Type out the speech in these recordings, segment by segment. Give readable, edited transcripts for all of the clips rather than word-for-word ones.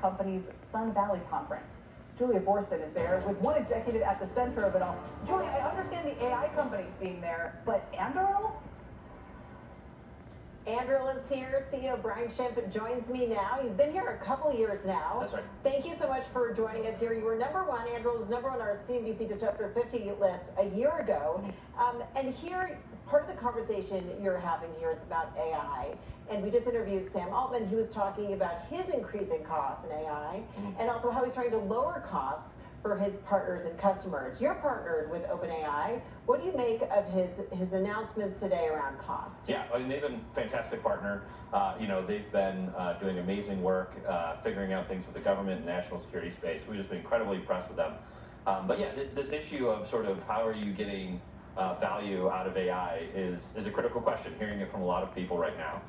company's Sun Valley conference. Julia Borston is there with one executive at the center of it all. Julia, I understand the AI companies being there, but Anduril? Anduril is here. CEO Brian Schimpf joins me now. You've been here a couple years now. That's right. Thank you so much for joining us here. You were number one. Anduril was number one on our CNBC Disruptor 50 list a year ago. And here, part of the conversation you're having here is about AI. And we just interviewed Sam Altman. He was talking about his increasing costs in AI and also how he's trying to lower costs for his partners and customers. You're partnered with OpenAI. What do you make of his announcements today around cost? Yeah, I mean, they've been a fantastic partner. They've been doing amazing work, figuring out things with the government and national security space. We've just been incredibly impressed with them. But yeah, this issue of sort of how are you getting value out of AI is a critical question, hearing it from a lot of people right now.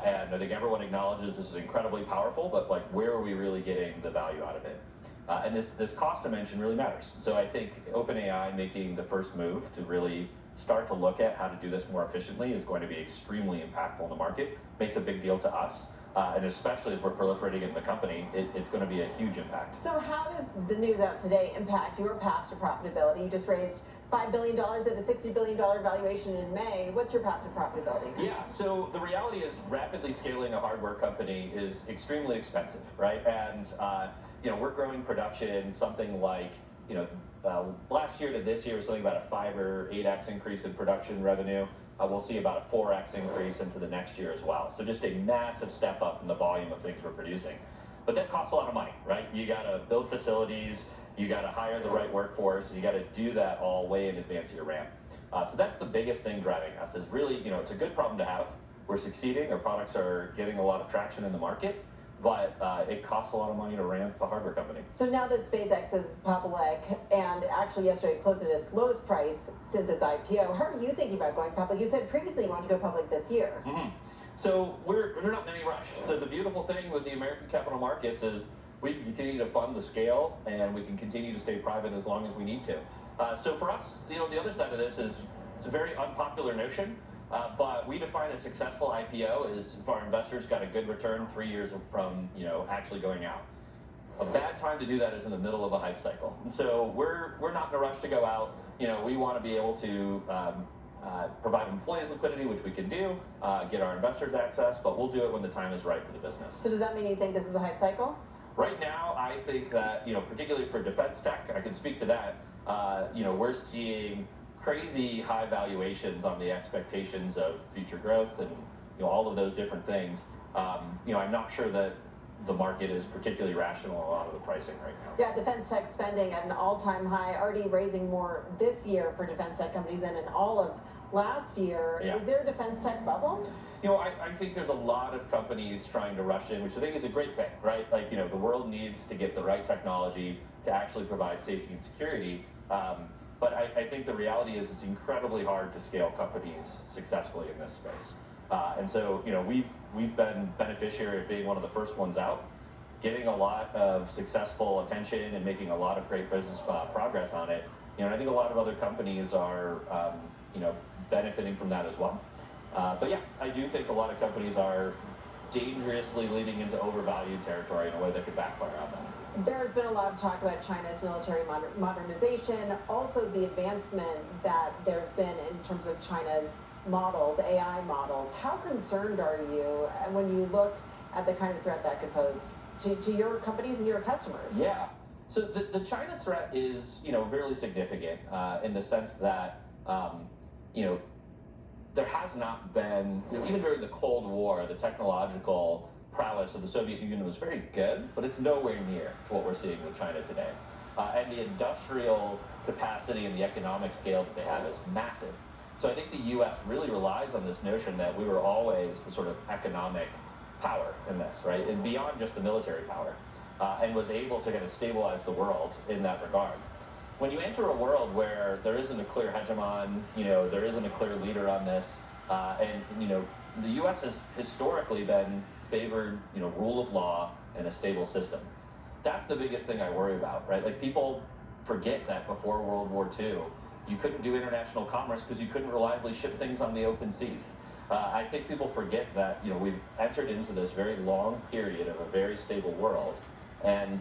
And I think everyone acknowledges this is incredibly powerful, but like, where are we really getting the value out of it? And this cost dimension really matters. So I think OpenAI making the first move to really start to look at how to do this more efficiently is going to be extremely impactful in the market. Makes a big deal to us. And especially as we're proliferating in the company, it's going to be a huge impact. So how does the news out today impact your path to profitability? You just raised $5 billion at a $60 billion valuation in May. What's your path to profitability? Yeah, so the reality is rapidly scaling a hardware company is extremely expensive, right? And we're growing production something like, last year to this year was something about a 5 or 8x increase in production revenue. We'll see about a 4x increase into the next year as well. So just a massive step up in the volume of things we're producing. But that costs a lot of money, right? You got to build facilities, you got to hire the right workforce, you got to do that all way in advance of your ramp. So that's the biggest thing driving us is really, it's a good problem to have. We're succeeding, our products are getting a lot of traction in the market, but it costs a lot of money to ramp a hardware company. So now that SpaceX is public, and actually yesterday it closed at its lowest price since its IPO, how are you thinking about going public? You said previously you wanted to go public this year. So we're not in any rush. So the beautiful thing with the American capital markets is we can continue to fund the scale and we can continue to stay private as long as we need to. So for us, the other side of this is it's a very unpopular notion, but we define a successful IPO as if our investors got a good return 3 years from actually going out. A bad time to do that is in the middle of a hype cycle. And so we're not in a rush to go out. We want to be able to provide employees liquidity, which we can do, get our investors access, but we'll do it when the time is right for the business. So does that mean you think this is a hype cycle? Right now, I think that, particularly for defense tech, I can speak to that, we're seeing crazy high valuations on the expectations of future growth and, all of those different things. I'm not sure that the market is particularly rational on a lot of the pricing right now. Yeah, defense tech spending at an all-time high, already raising more this year for defense tech companies than in all of last year. Yeah. Is there a defense tech bubble? I think there's a lot of companies trying to rush in, which I think is a great thing, right? Like, the world needs to get the right technology to actually provide safety and security. But I think the reality is it's incredibly hard to scale companies successfully in this space. And so, we've been beneficiary of being one of the first ones out, getting a lot of successful attention and making a lot of great business progress on it. I think a lot of other companies are, benefiting from that as well. But yeah, I do think a lot of companies are dangerously leading into overvalued territory in a way that could backfire on them. There's been a lot of talk about China's military modernization, also the advancement that there's been in terms of China's models, AI models. How concerned are you when you look at the kind of threat that could pose to your companies and your customers? Yeah. So the China threat is, fairly significant in the sense that, there has not been, even during the Cold War, the technological prowess of the Soviet Union was very good, but it's nowhere near to what we're seeing with China today. And the industrial capacity and the economic scale that they have is massive. So I think the U.S. really relies on this notion that we were always the sort of economic power in this, right? And beyond just the military power, and was able to kind of stabilize the world in that regard. When you enter a world where there isn't a clear hegemon, there isn't a clear leader on this, and the U.S. has historically been favored, rule of law and a stable system. That's the biggest thing I worry about, right? Like, people forget that before World War II, you couldn't do international commerce because you couldn't reliably ship things on the open seas. I think people forget that, we've entered into this very long period of a very stable world, And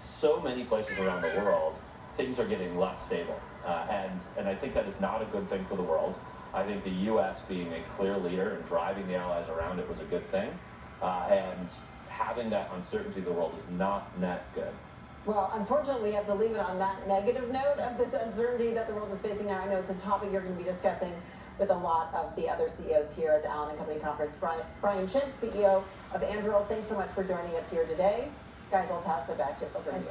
so many places around the world, things are getting less stable. And I think that is not a good thing for the world. I think the U.S. being a clear leader and driving the allies around it was a good thing. And having that uncertainty in the world is not net good. Well, unfortunately, we have to leave it on that negative note of this uncertainty that the world is facing now. I know it's a topic you're going to be discussing with a lot of the other CEOs here at the Allen & Company Conference. Brian Schick, CEO of Anduril, thanks so much for joining us here today. Guys, I'll toss it back to over to you.